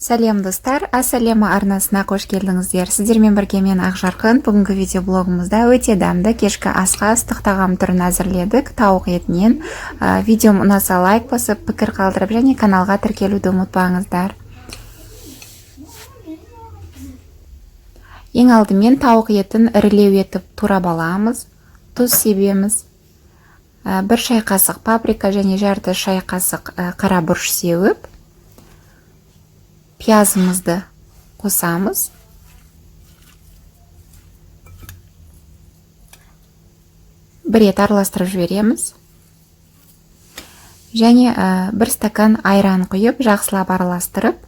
Сәлем достар, Ассалема арнасына қош келдіңіздер. Сіздермен бірге мен Ақжарқын. Бүгінгі видеоблогымызда өте дәмді кешкі асқа ыстық тағам түрін әзірледік, тауық етінен. Видеом ұнаса лайк басып, пікір қалдырып және каналға тіркелуді ұмытпаңыздар. Ең алдымен тауық етін ірілеу етіп турап аламыз, тұз себеміз, 1 шай қасық паприка және жарты шай қасық қара бұрыш сеуіп, пиязымызды қосамыз. Бір рет араластырып жібереміз. Және 1 стакан айран құйып, жақсылап араластырып,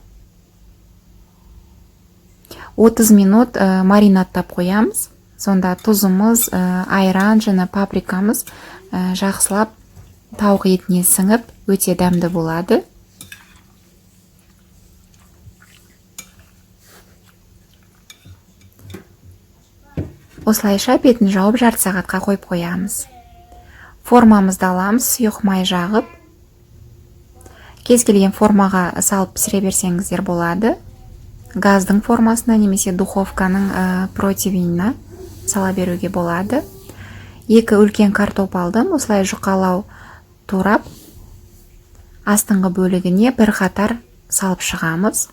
30 минут маринадтап қоямыз. Сонда тұзымыз, айран және паприкамыз жақсылап тауық етіне сіңіп, өте дәмді болады. Осылайша бетін жауып жарты сағатқа қойып қоямыз. Формамызды аламыз, сұйық май жағып. Кез келген формаға салып пісіре берсеңіздер болады. Газдың формасына немесе духовканың противнина сала беруге болады. 2 үлкен картоп алдым, осылай жұқалау турап, астыңғы бөлігіне бір қатар салып шығамыз.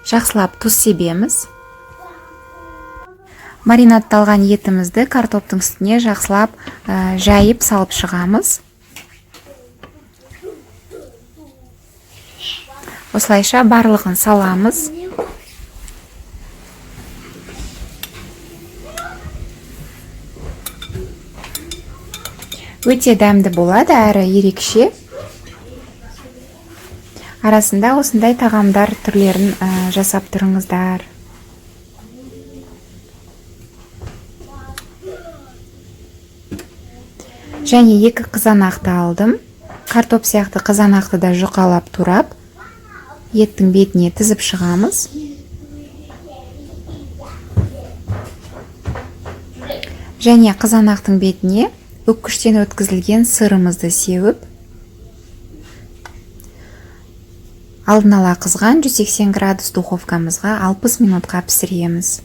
Жақсылап тұз себеміз. Маринадталған етімізді картоптың үстіне жақсылап жайып салып шығамыз. Осылайша барлығын саламыз. Өте дәмді болады, әрі ерекше. Арасында осындай тағамдар түрлерін жасап тұрыңыздар. Және 2 қызанақты алдым. Картоп сияқты қызанақты да жұқалап турап, еттің бетіне тізіп шығамыз. Және қызанақтың бетіне үккіштен өткізілген сырымызды сеуіп, алдын ала қызған 180 градус духовкамызға 60 минутқа пісіреміз.